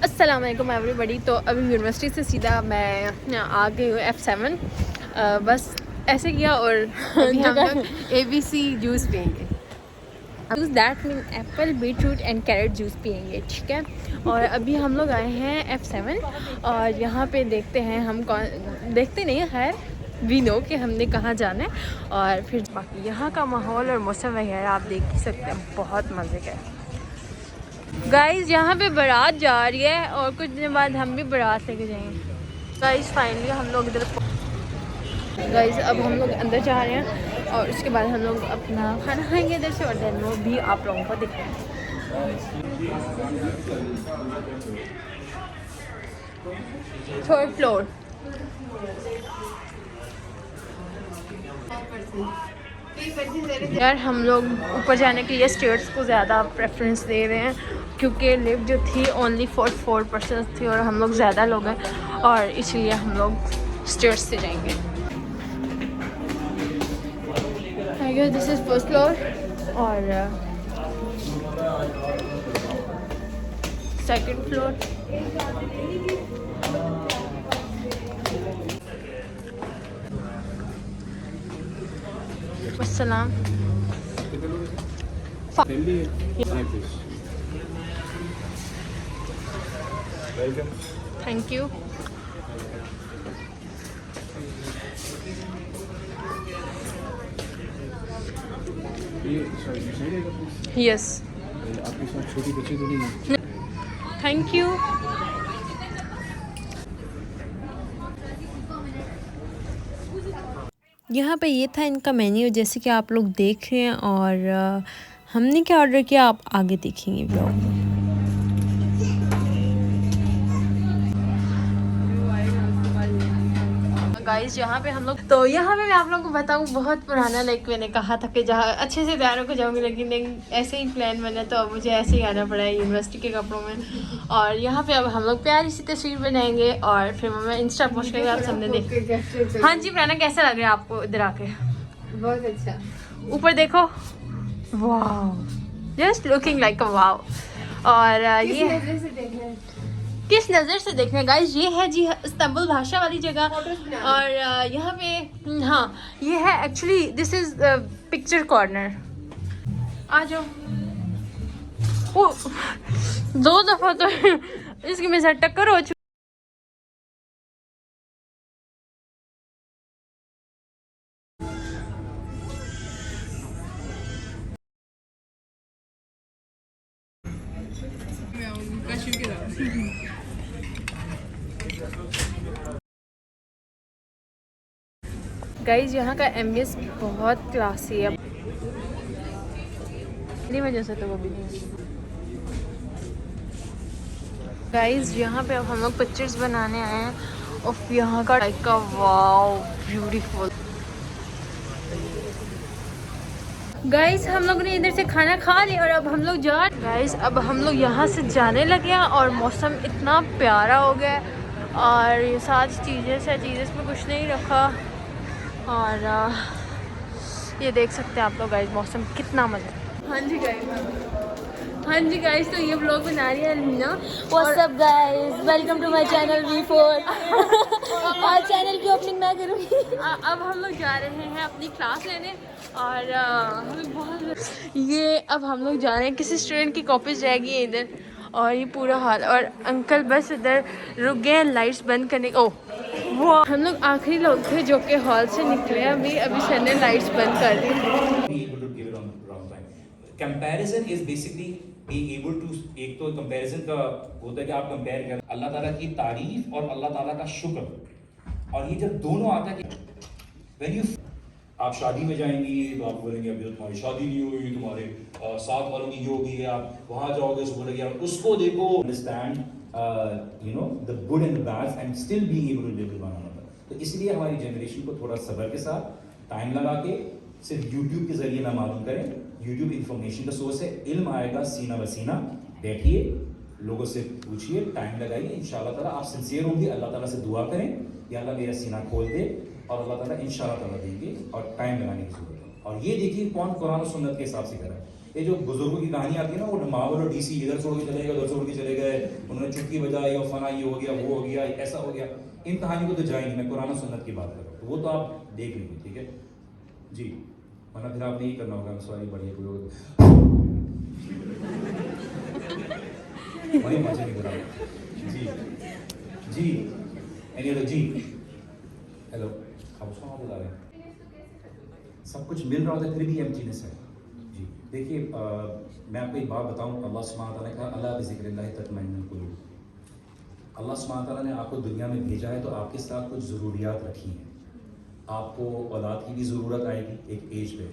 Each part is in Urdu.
السلام علیکم ایوری بڈی. تو ابھی یونیورسٹی سے سیدھا میں آ گئی ہوں F7. بس ایسے کیا اور ابھی ہم لوگ ABC جوس پئیں گے. That mean apple beetroot and carrot juice پئیں گے, ٹھیک ہے. اور ابھی ہم لوگ آئے ہیں F7 اور یہاں پہ دیکھتے ہیں ہم دیکھتے نہیں, خیر وی نو کہ ہم نے کہاں جانا ہے. اور پھر باقی یہاں کا ماحول اور موسم وغیرہ آپ دیکھ ہی سکتے ہیں, بہت مزے کا ہے. گائز یہاں پہ بارات جا رہی ہے اور کچھ دن بعد ہم بھی بارات لے کے جائیں گے. گائز فائنلی ہم لوگ ادھر گائز اب ہم لوگ اندر جا رہے ہیں اور اس کے بعد ہم لوگ اپنا کھانا کھائیں گے ادھر سے, اور دین وہ بھی آپ لوگوں کو دکھائیں گے. Third floor. یار ہم لوگ اوپر جانے کے لیے اسٹیئرس کو زیادہ پریفرنس دے رہے ہیں کیونکہ لفٹ جو تھی اونلی 44% تھی اور ہم لوگ زیادہ لوگ ہیں, اور اس لیے ہم لوگ اسٹیئرس سے جائیں گے. دس از فرسٹ فلور اور سیکنڈ فلور. السلام. Thank you. یس آپ کے ساتھ چھوٹی بچی تو نہیں ہے؟ Thank you. یہاں پہ یہ تھا ان کا مینیو جیسے کہ آپ لوگ دیکھ رہے ہیں, اور ہم نے کیا آرڈر کیا آپ آگے دیکھیں گے ولاگ میں. گائز یہاں پہ ہم لوگ تو یہاں پہ میں آپ لوگوں کو بتاؤں بہت پرانا, لائک میں نے کہا تھا کہ جہاں اچھے سے تیار ہو کے جاؤں گی, لیکن ایسے ہی پلان بنا تو اب مجھے ایسے ہی آنا پڑا ہے یونیورسٹی کے کپڑوں میں. اور یہاں پہ اب ہم لوگ پیاری سی تصویر بنائیں گے اور پھر میں انسٹا پوسٹ کریں گے. آپ سب نے دیکھ. ہاں جی پرانا کیسا لگ رہا ہے آپ کو ادھر آ کے؟ بہت اچھا. اوپر دیکھو, واو, جسٹ لوکنگ لائک اے واو. اور یہ کس نظر سے دیکھنا ہے گائز, یہ ہے جی استنبول بھاشا والی جگہ. اور یہاں پہ ہاں یہ ہے actually this is picture corner. آ جاؤ. دو دفعہ تو اس کی میرے ساتھ ٹکر ہو چکی. گائز یہاں کا ایمبیئنس بہت کلاسی ہے. نہیں وجہ سے تو وہ بھی نہیں. گائز یہاں پہ اب ہم لوگ پکچرز بنانے آئے ہیں اور یہاں کا لائک کا واو بیوٹیفل. گائز ہم لوگوں نے ادھر سے کھانا کھا لیا اور اب ہم لوگ گائز اب ہم لوگ یہاں سے جانے لگے ہیں اور موسم اتنا پیارا ہو گیا ہے, اور یہ ساری چیزیں میں کچھ نہیں رکھا. اور یہ دیکھ سکتے ہیں آپ لوگ گائز موسم کتنا مزہ. ہاں جی گائز تو یہ ولاگ بنا رہی ہے المینا. What's up guys? Welcome to my channel V4. آج چینل کی اوپننگ میں کروں گی. اب ہم لوگ جا رہے ہیں اپنی کلاس لینے, اور ہمیں بہت اب ہم لوگ جا رہے ہیں, کسی اسٹوڈنٹ کی کاپیز رہ گئی ہیں ادھر, اور یہ پورا حال. اور انکل بس ادھر رک گئے ہیں لائٹس بند کرنے. وہ ہم لوگ آخری لوگ تھے جو کہ ہال سے نکلے. ابھی سر نے لائٹس بند کر دی. Comparison is basically being able to, ایک تو comparison کا ہوتا ہے کہ آپ compare کریں اللہ تعالیٰ کی تعریف اور اللہ تعالیٰ کا شکر, اور یہ جب دونوں آتا ہے کہ when you آپ شادی میں جائیں گی تو آپ بولیں گے ابھی تمہاری شادی نہیں ہوئی, تمہارے ساتھ والوں کی یہ ہوگی, آپ وہاں جاؤ گے تو بولیں گے اس کو دیکھو. understand you know the good and the bad and still being able to live with one another. تو اس لیے ہماری جنریشن کو تھوڑا صبر کے ساتھ ٹائم لگا کے صرف یوٹیوب کے ذریعے نہ معلوم کریں. یوٹیوب انفارمیشن کا سورس ہے, علم آئے گا سینہ بسینہ. بیٹھیے, لوگوں سے پوچھیے, ٹائم لگائیے, انشاءاللہ تعالیٰ آپ سنسیئر ہوں گے. اللہ تعالیٰ سے دعا کریں یا اللہ میرا سینہ کھول دے, اور اللہ تعالیٰ انشاءاللہ تعالیٰ دیں گے, اور ٹائم لگانے کی ضرورت ہے. اور یہ دیکھیے کون قرآن و سنت کے حساب سے کرا ہے. یہ جو بزرگوں کی کہانی آتی ہے نا, وہ ماحول اور ڈی سی ادھر چھوڑ کے چلے گئے, ادھر چھوڑ کے چلے گئے, انہوں نے چٹکی بجائی اور فنا یہ ہو گیا, وہ ہو گیا, ایسا ہو گیا, ان کہانی کو تو جائیں نہیں, میں قرآن و سنت کی بات کر رہا ہوں, تو وہ تو آپ دیکھ لیں گے, ٹھیک ہے جی, ورنہ پھر آپ نے یہ کرنا ہوگا, سواری بڑھیا کوئی ہوگا وہی مزے نہیں کرا. جی جی اینی ادر جی ہیلو, آپ اس کو وہاں بتا رہے ہیں, سب کچھ مل رہا ہوتا ہے پھر بھی ایمٹینس ہے. جی دیکھیے میں آپ کو ایک بات بتاؤں, اللہ سبحانہ تعالیٰ نے کہا اللہ بذکر اللہ تطمئن القلوب. اللہ سبحانہ تعالیٰ نے آپ کو دنیا میں بھیجا ہے تو آپ کے ساتھ کچھ ضروریات رکھی ہیں. آپ کو اولاد کی بھی ضرورت آئے گی ایک ایج پہ,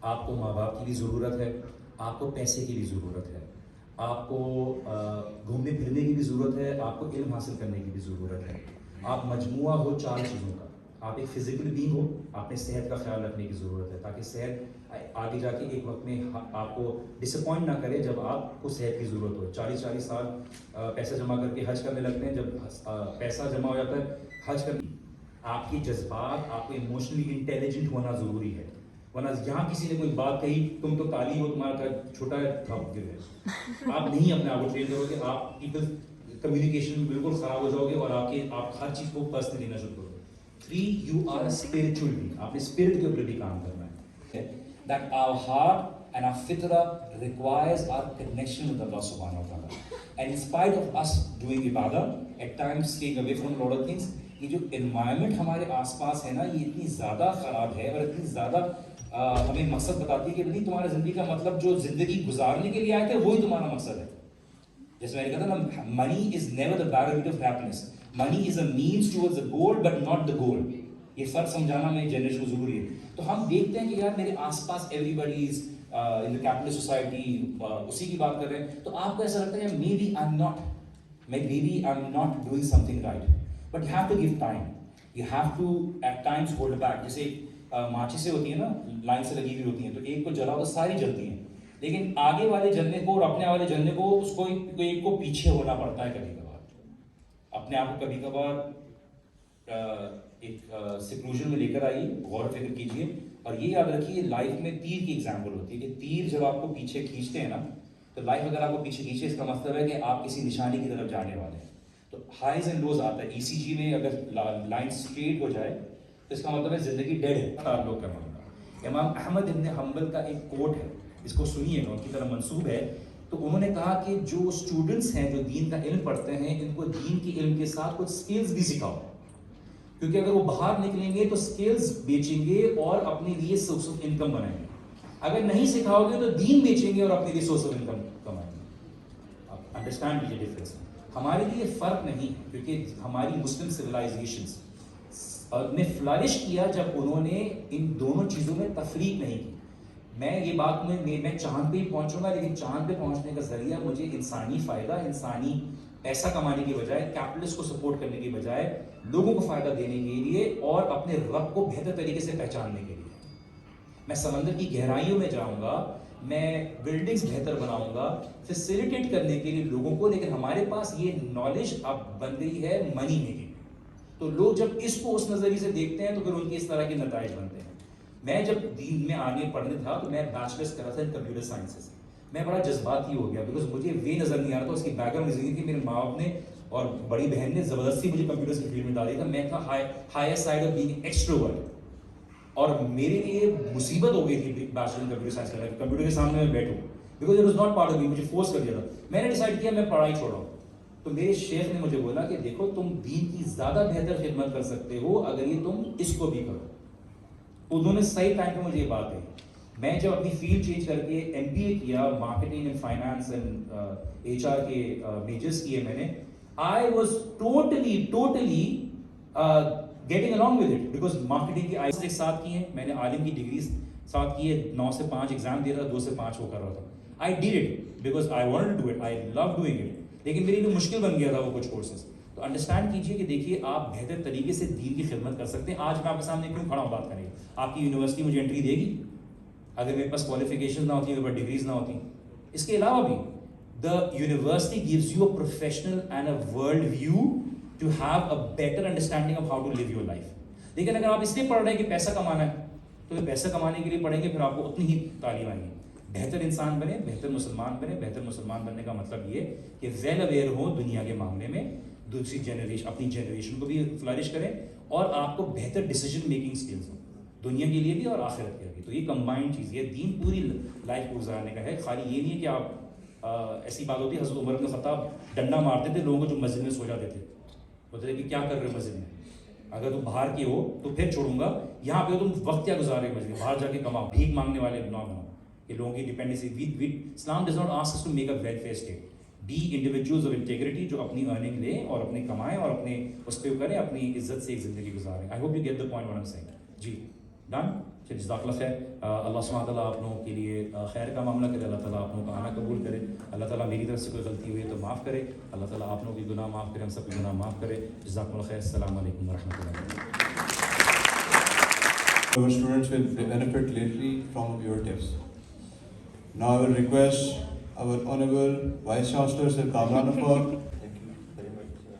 آپ کو ماں باپ کی بھی ضرورت ہے, آپ کو پیسے کی بھی ضرورت ہے, آپ کو گھومنے پھرنے کی بھی ضرورت ہے, آپ کو علم حاصل کرنے کی بھی ضرورت ہے. آپ مجموعہ ہو 4 چیزوں کا, آپ ایک فزیکل بینگ ہو, آپ نے صحت کا خیال رکھنے کی ضرورت ہے تاکہ صحت آگے جا کے ایک وقت میں آپ کو ڈس اپوائنٹ نہ کرے جب آپ کو صحت کی ضرورت ہو. 40 سال پیسہ جمع کر کے حج کرنے لگتے ہیں, جب پیسہ جمع ہو جاتا ہے حج کرنے, آپ کے جذبات, آپ کو ایموشنلی انٹیلیجنٹ ہونا ضروری ہے. ورنہ یہاں کسی نے کوئی بات کہی, تم تو کالی ہو, تمہارا چھوٹا ہے, تھپ گر ہے, آپ نہیں اپنے آپ کو ٹرین کرو گے, آپ پیپل کمیونیکیشن میں بالکل خراب ہو جاؤ گے اور آپ ہر چیز کو پرسنل لینا شروع کرو گے. 3 you are a spiritual being, آپ نے اسپرٹ کے اوپر بھی کام کرنا ہے. That our heart and our fitra requires our connection with Allah subhanahu wa ta'ala. And in spite of us doing ibadah, at times staying away from a lot of things, یہ جو environment ہمارے آس پاس ہے نا, یہ اتنی زیادہ خراب ہے اور اتنی زیادہ ہمیں مقصد بتاتی ہے کہ نہیں تمہارے زندگی کا مطلب جو زندگی گزارنے کے لیے آئے تھے وہی تمہارا مقصد ہے. جیسے میں نے کہا تھا نا, money is never the barometer of happiness. Money is a means towards the goal but not the goal. یہ فرق سمجھانا میری جنریشن کو ضروری ہے. تو ہم دیکھتے ہیں کہ یار میرے آس پاس everybody is in the capitalist society, اسی کی بات کر رہے ہیں, تو آپ کو ایسا لگتا ہے maybe I'm not doing something right. But you have to give time. You have to at times hold back. جیسے ماچیسیں ہوتی ہیں نا, لائن سے لگی ہوئی ہوتی ہیں, تو ایک کو جلاؤ تو ساری جلتی ہیں, لیکن آگے والے جلنے کو اور اپنے والے جلنے کو اس کو ایک کو پیچھے ہونا پڑتا ہے کبھی کبھار. اپنے آپ کو کبھی کبھار ایک سیکلوژن میں لے کر آئیے, غور و فکر کیجیے, اور یہ یاد رکھیے لائف میں تیر کی ایگزامپل ہوتی ہے کہ تیر جب آپ کو پیچھے کھینچتے ہیں نا, تو لائف اگر آپ کو پیچھے کھینچے اس کا مطلب ہے کہ آپ کسی نشانی کی طرف جانے والے ہیں. تو ہائیز اینڈ لوز آتا ہے. ای سی جی میں اگر لائن اسٹریٹ ہو جائے تو اس کا مطلب ہے زندگی ڈیڈ ہے. تعلق کا معاملہ. امام احمد ابن حنبل کا ایک کوٹ ہے, اس کو سنیے گا, ان کی طرح منسوب ہے. تو انہوں نے کہا کہ جو اسٹوڈنٹس ہیں جو دین کا علم پڑھتے ہیں, ان کو دین کے علم کے ساتھ کچھ اسکلز بھی سکھاؤ, کیونکہ اگر وہ باہر نکلیں گے تو اسکلز بیچیں گے اور اپنے لیے سورس آف انکم بنائیں گے. اگر نہیں سکھاؤ گے تو دین بیچیں گے اور اپنے لیے سورس آف انکم کمائیں گے. آپ انڈرسٹینڈ کیجیے ڈفرینس. ہمارے لیے فرق نہیں, کیونکہ ہماری مسلم سویلائزیشنس نے فلرش کیا جب انہوں نے ان دونوں چیزوں میں تفریق نہیں کی. میں یہ بات میں چاند پہ ہی پہنچوں گا, لیکن چاند پہ پہنچنے کا ذریعہ مجھے انسانی فائدہ, انسانی پیسہ کمانے کی بجائے, کیپٹلسٹ کو سپورٹ کرنے کی بجائے لوگوں کو فائدہ دینے کے لیے اور اپنے رب کو بہتر طریقے سے پہچاننے کے لیے. میں سمندر کی گہرائیوں میں جاؤں گا, میں بلڈنگز بہتر بناؤں گا فیسیلیٹیٹ کرنے کے لیے لوگوں کو, لیکن ہمارے پاس یہ نالج اب بن گئی ہے منی میکنگ. تو لوگ جب اس کو اس نظریے سے دیکھتے ہیں تو پھر ان کے اس طرح کے نتائج بنتے ہیں. میں جب دین میں آگے پڑھنے تھا تو میں بیچلرس کر رہا تھا کمپیوٹر سائنسز. میں بڑا جذباتی ہو گیا بیکاز مجھے وے نظر نہیں آ رہا تھا, اس کی بیک گراؤنڈ نظر نہیں تھی. میرے ماں باپ نے اور بڑی بہن نے زبردستی مجھے کمپیوٹرس کی فیلڈ میں ڈال دیا تھا. میں تھا higher side of being extrovert, اور میرے لیے مصیبت ہو گئی تھی بیچلر ان کمپیوٹر سائنس کرنا, کمپیوٹر کے سامنے میں بیٹھوں, because it was not part of me. مجھے فورس کر دیا تھا. میں نے ڈیسائڈ کیا میں پڑھائی چھوڑا. تو میرے شیخ نے مجھے بولا کہ دیکھو تم دین کی زیادہ بہتر خدمت کر سکتے ہو اگر یہ تم اس کو بھی کرو. انہوں نے صحیح ٹائم پہ مجھے یہ بات کہی. میں جب اپنی فیلڈ چینج کر کے MBA کیا, marketing and finance and HR کے میجرس کیے میں نے, I was totally getting along with it because marketing کی آئیز ایک ساتھ کی ہیں, میں نے عالم کی ڈگری ساتھ کی ہے, 9 سے 5 ایگزام دے رہا, 2 سے 5 وہ کر رہا تھا. I did it because I wanted to do it, I love doing it. لیکن میرے لیے مشکل بن گیا تھا وہ کچھ کورسز. تو انڈرسٹینڈ کیجیے کہ دیکھیے آپ بہتر طریقے سے دین کی خدمت کر سکتے ہیں. آج میں آپ کے سامنے کیوں کھڑا ہوں بات کرنے, آپ کی یونیورسٹی مجھے انٹری دے گی اگر میرے پاس کوالیفیکیشن نہ ہوتی, میرے پاس ڈگریز نہ ہوتی. اس کے علاوہ بھی the university gives you a professional and a world view to have a better understanding of how to live your life. لیکن اگر آپ اس لیے پڑھ رہے ہیں کہ پیسہ کمانا ہے تو پیسہ کمانے کے لیے پڑھیں گے, پھر آپ کو اتنی ہی تعلیم آئیں گی. بہتر انسان بنے, بہتر مسلمان بنے. بہتر مسلمان بننے کا مطلب یہ کہ ویل اویئر ہوں دنیا کے معاملے میں, دوسری جنریشن اپنی جنریشن کو بھی فلرش کریں, اور آپ کو بہتر ڈیسیجن میکنگ سکلز ہوں دنیا کے لیے بھی اور آخرت کے لیے بھی. تو یہ کمبائنڈ چیز, یہ دین پوری لائف کو گزارنے کا ہے. خالی یہ نہیں ہے کہ آپ ایسی بات ہوتی ہے, حضرت عمر بن خطاب ڈنڈا مارتے تھے لوگوں کو جو مسجد میں سو جاتے تھے, بولتے تھے کہ کیا کر رہے ہو مسجد میں, اگر تم باہر کے ہو تو پھر چھوڑوں گا, یہاں پہ تم وقت کیا گزار رہے ہو مسجد میں, باہر جا کے کماؤ, بھیک مانگنے والے نہ بنو. کہ لوگوں کی dependency, Islam does not ask us to make a welfare state. Be individuals of integrity, جو اپنی ارننگ لیں اور اپنے کمائیں اور اپنے اس پہ کریں, اپنی عزت سے ایک زندگی گزاریں. I hope you get the point what I am saying. جی ڈن. چلیے جزاک اللہ خیر. اللہ سبحانہ تعالیٰ آپ لوگوں کے لیے خیر کا معاملہ کرے, اللہ تعالیٰ آپ لوگوں کا آنا قبول کرے, اللہ تعالیٰ میری طرف سے کوئی غلطی ہوئی ہے تو معاف کرے, اللہ تعالیٰ آپ لوگوں کی گناہ معاف کرے, ہم سب کی گناہ معاف کرے. جزاک اللہ خیر. السلام علیکم ورحمۃ اللہ وبرکاتہ. Our students will benefit greatly from your tips. Now I will request our Honorable Vice Chancellor Sir Kamran Afaq. Thank you very much,